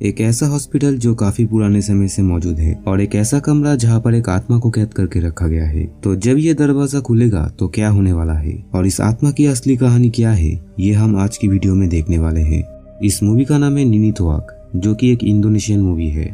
एक ऐसा हॉस्पिटल जो काफी पुराने समय से मौजूद है और एक ऐसा कमरा जहाँ पर एक आत्मा को कैद करके रखा गया है। तो जब ये दरवाजा खुलेगा तो क्या होने वाला है और इस आत्मा की असली कहानी क्या है, ये हम आज की वीडियो में देखने वाले हैं। इस मूवी का नाम है निनी तोआक, जो कि एक इंडोनेशियन मूवी है।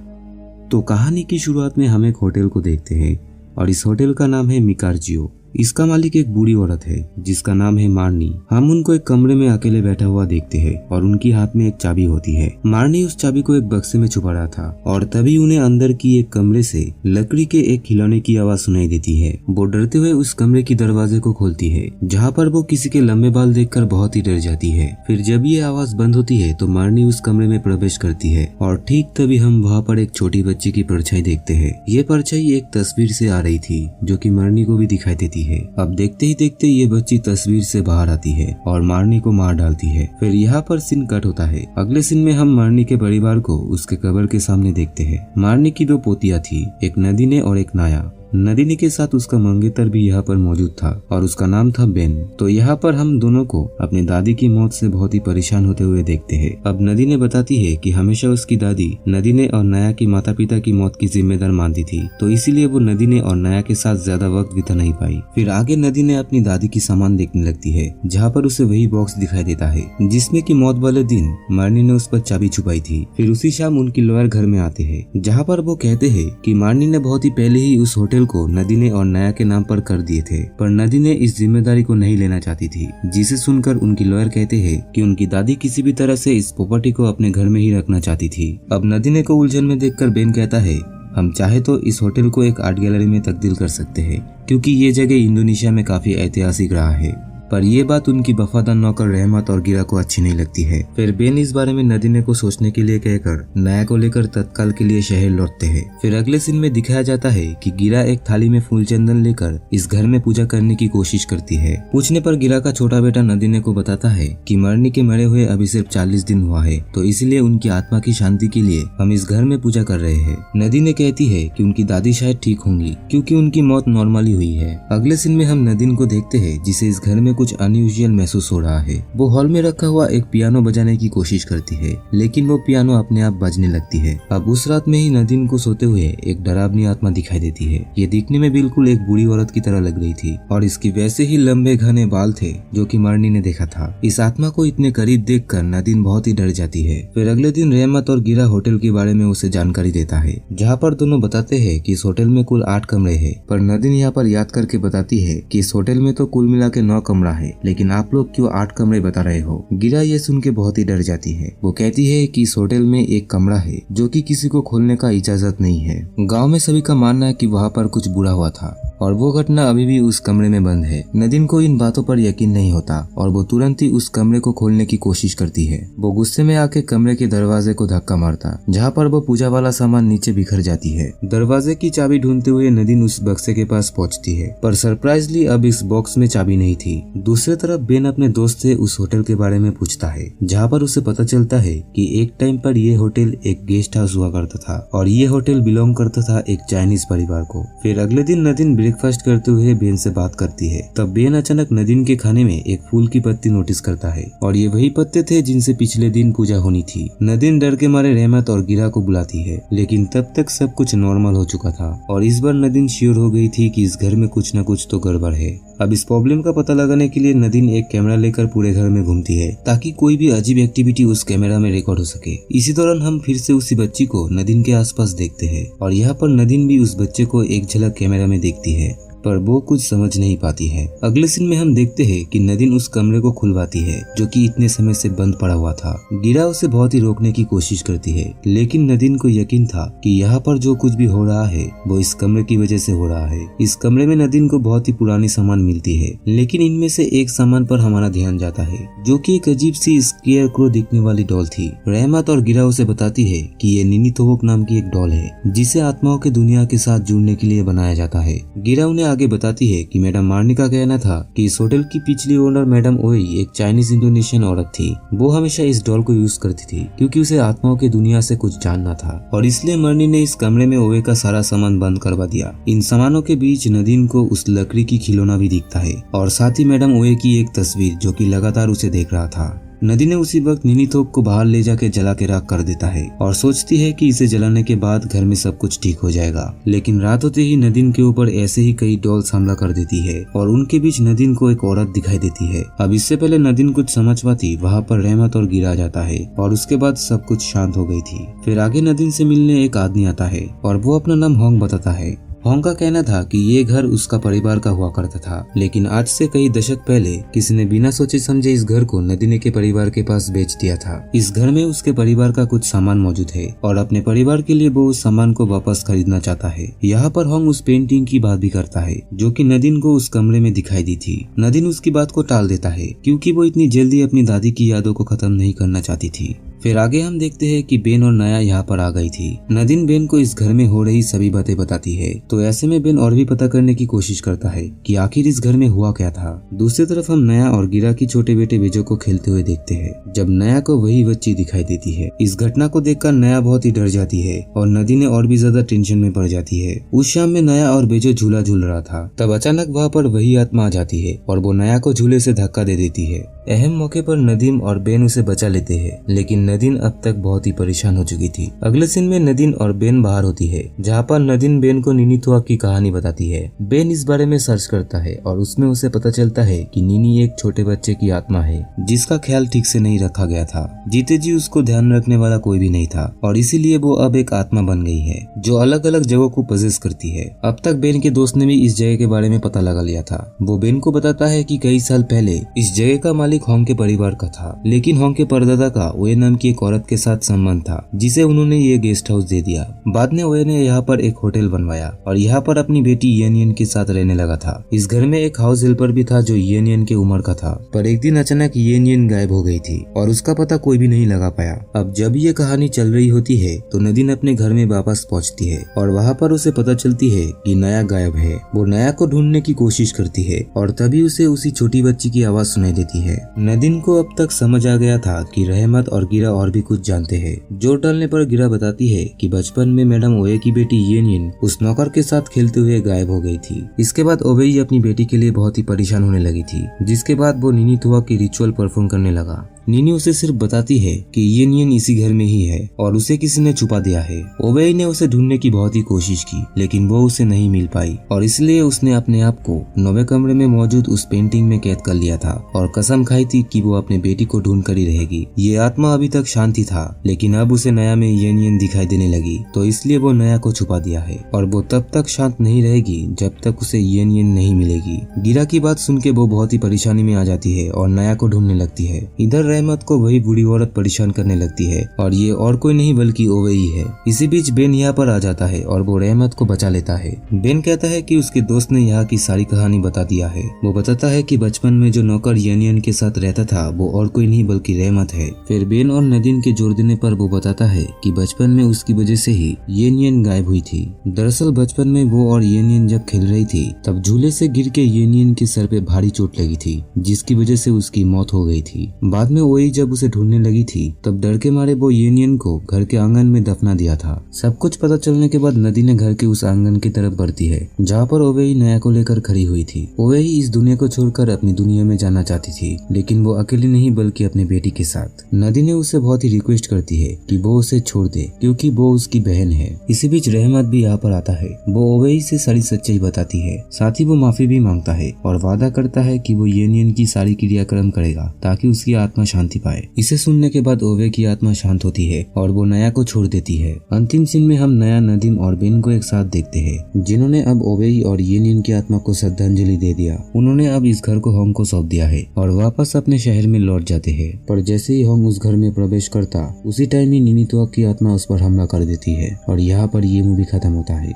तो कहानी की शुरुआत में हम एक होटल को देखते हैं और इस होटल का नाम है मिकारजियो। इसका मालिक एक बूढ़ी औरत है जिसका नाम है मारनी। हम उनको एक कमरे में अकेले बैठा हुआ देखते हैं और उनकी हाथ में एक चाबी होती है। मारनी उस चाबी को एक बक्से में छुपा रहा था और तभी उन्हें अंदर की एक कमरे से लकड़ी के एक खिलौने की आवाज सुनाई देती है। वो डरते हुए उस कमरे की दरवाजे को खोलती है, जहाँ पर वो किसी के लंबे बाल देखकर बहुत ही डर जाती है। फिर जब ये आवाज बंद होती है तो मारनी उस कमरे में प्रवेश करती है और ठीक तभी हम वहाँ पर एक छोटी बच्ची की परछाई देखते हैं। ये परछाई एक तस्वीर से आ रही थी जो कि मारनी को भी दिखाई देती है। अब देखते ही देखते ये बच्ची तस्वीर से बाहर आती है और मारनी को मार डालती है। फिर यहाँ पर सीन कट होता है। अगले सीन में हम मारनी के परिवार को उसके कब्र के सामने देखते हैं। मारनी की दो पोतियां थी, एक नदीने और एक नाया। नदीनी के साथ उसका मंगेतर भी यहाँ पर मौजूद था और उसका नाम था बेन। तो यहाँ पर हम दोनों को अपनी दादी की मौत से बहुत ही परेशान होते हुए देखते हैं। अब नदीने बताती है कि हमेशा उसकी दादी नदीने और नाया की माता पिता की मौत की जिम्मेदार मानती थी, तो इसीलिए वो नदीने और नाया के साथ ज्यादा वक्त बिता नहीं पाई। फिर आगे नदीने अपनी दादी की सामान देखने लगती है, जहाँ पर उसे वही बॉक्स दिखाई देता है जिसमें की मौत वाले दिन मारनी ने उस पर चाबी छुपाई थी। फिर उसी शाम उनकी लॉयर घर में आते हैं, जहाँ पर वो कहते हैं कि मारनी ने बहुत ही पहले ही उस होटल को नदीने और नाया के नाम पर कर दिए थे, पर नदीने इस जिम्मेदारी को नहीं लेना चाहती थी। जिसे सुनकर उनकी लॉयर कहते हैं कि उनकी दादी किसी भी तरह से इस प्रॉपर्टी को अपने घर में ही रखना चाहती थी। अब नदीने को उलझन में देखकर बेन कहता है, हम चाहे तो इस होटल को एक आर्ट गैलरी में तब्दील कर सकते हैं, क्योंकि ये जगह इंडोनेशिया में काफी ऐतिहासिक रहा है। पर यह बात उनकी वफादार नौकर रहमत और गिरा को अच्छी नहीं लगती है। फिर बेन इस बारे में नदीने को सोचने के लिए कहकर नाया को लेकर तत्काल के लिए शहर लौटते हैं। फिर अगले सीन में दिखाया जाता है कि गिरा एक थाली में फूल चंदन लेकर इस घर में पूजा करने की कोशिश करती है। पूछने पर गिरा का छोटा बेटा नदीने को बताता है कि मरनी के मरे हुए अभी सिर्फ 40 दिन हुआ है, तो इसलिए उनकी आत्मा की शांति के लिए हम इस घर में पूजा कर रहे हैं। नदीने कहती है कि उनकी दादी शायद ठीक होंगी क्योंकि उनकी मौत नॉर्मली हुई है। अगले सीन में हम नदीन को देखते हैं जिसे इस घर में कुछ अनयूजुअल महसूस हो रहा है। वो हॉल में रखा हुआ एक पियानो बजाने की कोशिश करती है, लेकिन वो पियानो अपने आप बजने लगती है। अब उस रात में ही नदीन को सोते हुए एक डरावनी आत्मा दिखाई देती है। ये दिखने में बिल्कुल एक बूढ़ी औरत की तरह लग रही थी और इसकी वैसे ही लंबे घने बाल थे जो कि मरनी ने देखा था। इस आत्मा को इतने करीब देखकर नदीन बहुत ही डर जाती है। फिर अगले दिन रहमत और गिरा होटल के बारे में उसे जानकारी देता है, जहाँ पर दोनों बताते हैं कि इस होटल में कुल 8 कमरे हैं। पर नदीन यहाँ पर याद करके बताती है कि इस होटल में तो कुल मिला के 9 कमरा है, लेकिन आप लोग क्यों 8 कमरे बता रहे हो। गिरा ये सुन के बहुत ही डर जाती है। वो कहती है कि इस होटल में एक कमरा है जो कि किसी को खोलने का इजाजत नहीं है। गांव में सभी का मानना है कि वहाँ पर कुछ बुरा हुआ था और वो घटना अभी भी उस कमरे में बंद है। नदीन को इन बातों पर यकीन नहीं होता और वो तुरंत ही उस कमरे को खोलने की कोशिश करती है। वो गुस्से में आके कमरे के दरवाजे को धक्का मारता, जहाँ पर वो पूजा वाला सामान नीचे बिखर जाती है। दरवाजे की चाबी ढूंढते हुए नदीन उस बक्से के पास पहुँचती है, पर सरप्राइजली अब इस बॉक्स में चाबी नहीं थी। दूसरी तरफ बेन अपने दोस्त से उस होटल के बारे में पूछता है, जहाँ पर उसे पता चलता है कि एक टाइम पर ये होटल एक गेस्ट हाउस हुआ करता था और ये होटल बिलोंग करता था एक चाइनीज परिवार को। फिर अगले दिन नदीन ब्रेकफास्ट करते हुए बेन से बात करती है। तब बेन अचानक नदीन के खाने में एक फूल की पत्ती नोटिस करता है और ये वही पत्ते थे जिनसे पिछले दिन पूजा होनी थी। नदीन डर के मारे रहमत और गिरा को बुलाती है, लेकिन तब तक सब कुछ नॉर्मल हो चुका था और इस बार नदीन श्योर हो गई थी कि इस घर में कुछ न कुछ तो गड़बड़ है। अब इस प्रॉब्लम का पता लगाने के लिए नदीन एक कैमरा लेकर पूरे घर में घूमती है ताकि कोई भी अजीब एक्टिविटी उस कैमरा में रिकॉर्ड हो सके। इसी दौरान हम फिर से उसी बच्ची को नदीन के आसपास देखते हैं और यहाँ पर नदीन भी उस बच्चे को एक झलक कैमरा में देखती है, पर वो कुछ समझ नहीं पाती है। अगले सीन में हम देखते हैं कि नदीन उस कमरे को खुलवाती है जो कि इतने समय से बंद पड़ा हुआ था। गिरा उसे बहुत ही रोकने की कोशिश करती है, लेकिन नदीन को यकीन था कि यहाँ पर जो कुछ भी हो रहा है वो इस कमरे की वजह से हो रहा है। इस कमरे में नदीन को बहुत ही पुरानी सामान मिलती है, लेकिन इनमें से एक सामान पर हमारा ध्यान जाता है जो कि एक अजीब सी स्केयर क्रो दिखने वाली डॉल थी। रहमत और गिरा उसे बताती है कि ये निनी तोआक नाम की एक डॉल है जिसे आत्माओं के दुनिया के साथ जुड़ने के लिए बनाया जाता है। गिरा उन्हें आगे बताती है कि मैडम मारनी का कहना था कि इस होटल की पिछली ओनर मैडम ओई एक चाइनीज इंडोनेशियन औरत थी। वो हमेशा इस डॉल को यूज करती थी क्योंकि उसे आत्माओं की दुनिया से कुछ जानना था और इसलिए मारनी ने इस कमरे में ओए का सारा सामान बंद करवा दिया। इन सामानों के बीच नदीन को उस लकड़ी की खिलौना भी दिखता है और साथ ही मैडम ओए की एक तस्वीर जो कि लगातार उसे देख रहा था। नदी ने उसी वक्त निनीथोक को बाहर ले जाके जला के राख कर देता है और सोचती है कि इसे जलाने के बाद घर में सब कुछ ठीक हो जाएगा। लेकिन रात होते ही नदीन के ऊपर ऐसे ही कई डॉल्स हमला कर देती है और उनके बीच नदीन को एक औरत दिखाई देती है। अब इससे पहले नदीन कुछ समझ पाती, वहाँ पर रहमत और गिरा जाता है और उसके बाद सब कुछ शांत हो गई थी। फिर आगे नदीन से मिलने एक आदमी आता है और वो अपना नाम होंग बताता है। होंग का कहना था कि ये घर उसका परिवार का हुआ करता था, लेकिन आज से कई दशक पहले किसी ने बिना सोचे समझे इस घर को नदीने के परिवार के पास बेच दिया था। इस घर में उसके परिवार का कुछ सामान मौजूद है और अपने परिवार के लिए वो उस सामान को वापस खरीदना चाहता है। यहाँ पर होंग उस पेंटिंग की बात भी करता है जो कि नदीन को उस कमरे में दिखाई दी थी। नदीन उसकी बात को टाल देता है क्योंकि वो इतनी जल्दी अपनी दादी की यादों को खत्म नहीं करना चाहती थी। फिर आगे हम देखते हैं कि बेन और नया यहाँ पर आ गई थी। नदीन बेन को इस घर में हो रही सभी बातें बताती है, तो ऐसे में बेन और भी पता करने की कोशिश करता है कि आखिर इस घर में हुआ क्या था। दूसरी तरफ हम नया और गिरा की छोटे बेटे बेजो को खेलते हुए देखते हैं जब नया को वही बच्ची दिखाई देती है। इस घटना को देखकर नया बहुत ही डर जाती है और नदीन और भी ज्यादा टेंशन में पड़ जाती है। उस शाम में नया और बेजो झूला झूल रहा था, तब अचानक वहाँ पर वही आत्मा आ जाती है और वो नया को झूले से धक्का दे देती है। अहम मौके पर नदीम और बेन उसे बचा लेते हैं, लेकिन नदीन अब तक बहुत ही परेशान हो चुकी थी। अगले सीन में नदीन और बेन बाहर होती है, जहाँ पर नदीन बेन को निनीथुआ की कहानी बताती है। बेन इस बारे में सर्च करता है और उसमें उसे पता चलता है कि निनी एक छोटे बच्चे की आत्मा है जिसका ख्याल ठीक से नहीं रखा गया था। जीते जी उसको ध्यान रखने वाला कोई भी नहीं था और इसीलिए वो अब एक आत्मा बन गई है जो अलग अलग जगहों को पजेस करती है। अब तक बेन के दोस्त ने भी इस जगह के बारे में पता लगा लिया था। वो बेन को बताता है कि कई साल पहले इस जगह का मालिक होंग के परिवार का था, लेकिन होंग के परदादा का ओए नाम की एक औरत के साथ संबंध था जिसे उन्होंने ये गेस्ट हाउस दे दिया। बाद में ओए ने यहाँ पर एक होटल बनवाया और यहाँ पर अपनी बेटी येनियन के साथ रहने लगा था। इस घर में एक हाउस हेल्पर भी था जो येनियन के उम्र का था, पर एक दिन अचानक येनियन गायब हो गई थी और उसका पता कोई भी नहीं लगा पाया। अब जब ये कहानी चल रही होती है तो नदीन अपने घर में वापस पहुँचती है और वहाँ पर उसे पता चलती है कि नया गायब है। वो नया को ढूंढने की कोशिश करती है और तभी उसे उसी छोटी बच्ची की आवाज सुनाई देती है। नदीन को अब तक समझ आ गया था कि रहमत और गिरा और भी कुछ जानते हैं। जोर डालने पर गिरा बताती है कि बचपन में मैडम ओए की बेटी येनियन उस नौकर के साथ खेलते हुए गायब हो गई थी। इसके बाद ओबेई अपनी बेटी के लिए बहुत ही परेशान होने लगी थी, जिसके बाद वो निनीथुआ की रिचुअल परफॉर्म करने लगा। निनी उसे सिर्फ बताती है कि येनियन इसी घर में ही है और उसे किसी ने छुपा दिया है। ओबेई ने उसे ढूंढने की बहुत ही कोशिश की, लेकिन वो उसे नहीं मिल पाई और इसलिए उसने अपने आप को 9वें कमरे में मौजूद उस पेंटिंग में कैद कर लिया था और कसम खाई थी कि वो अपने बेटी को ढूंढ कर ही रहेगी। ये आत्मा अभी तक शांति था, लेकिन अब उसे नया में येनियन दिखाई देने लगी, तो इसलिए वो नया को छुपा दिया है और वो तब तक शांत नहीं रहेगी जब तक उसे येनियन नहीं मिलेगी। गिरा की बात सुन के वो बहुत ही परेशानी में आ जाती है और नया को ढूंढने लगती है। इधर रहमत को वही बूढ़ी औरत परेशान करने लगती है और ये और कोई नहीं बल्कि ओवेई है। इसी बीच बेन यहाँ पर आ जाता है और वो रहमत को बचा लेता है। बेन कहता है कि उसके दोस्त ने यहाँ की सारी कहानी बता दिया है। वो बताता है कि बचपन में जो नौकर येनियन के साथ रहता था वो और कोई नहीं बल्कि रहमत है। फिर बेन और नदीन के जोर देने पर वो बताता है कि बचपन में उसकी वजह से ही येनियन गायब हुई थी। दरअसल बचपन में वो और येनियन जब खेल रही थी तब झूले से गिर के येनियन के सर पे भारी चोट लगी थी, जिसकी वजह से उसकी मौत हो गई थी। बाद में ओई जब उसे ढूंढने लगी थी तब डर के मारे वो येनियन को घर के आंगन में दफना दिया था। सब कुछ पता चलने के बाद नदी ने घर के उस आंगन की तरफ बढ़ती है जहाँ पर ओवेई नया को लेकर खड़ी हुई थी। ओवेई इस दुनिया को छोड़कर अपनी दुनिया में जाना चाहती थी, लेकिन वो अकेली नहीं बल्कि अपने बेटी के साथ। नदी ने उससे बहुत ही रिक्वेस्ट करती है कि वो उसे छोड़ दे क्योंकि वो उसकी बहन है। इसी बीच रहमत भी यहाँ पर आता है। वो ओवेई से सारी सच्चाई बताती है, साथ ही वो माफी भी मांगता है और वादा करता है कि वो येनियन की सारी क्रियाक्रम करेगा ताकि उसकी आत्मा शांति पाए। इसे सुनने के बाद ओवे की आत्मा शांत होती है और वो नया को छोड़ देती है। अंतिम सीन में हम नया, नदीम और बेन को एक साथ देखते हैं, जिन्होंने अब ओवेई और येनियन की आत्मा को श्रद्धांजलि दे दिया। उन्होंने अब इस घर को होंग को सौंप दिया है और वापस अपने शहर में लौट जाते हैं। पर जैसे ही होंग उस घर में प्रवेश करता उसी टाइम ही निनीथुआ की आत्मा उस पर हमला कर देती है और यहाँ पर ये मूवी खत्म होता है।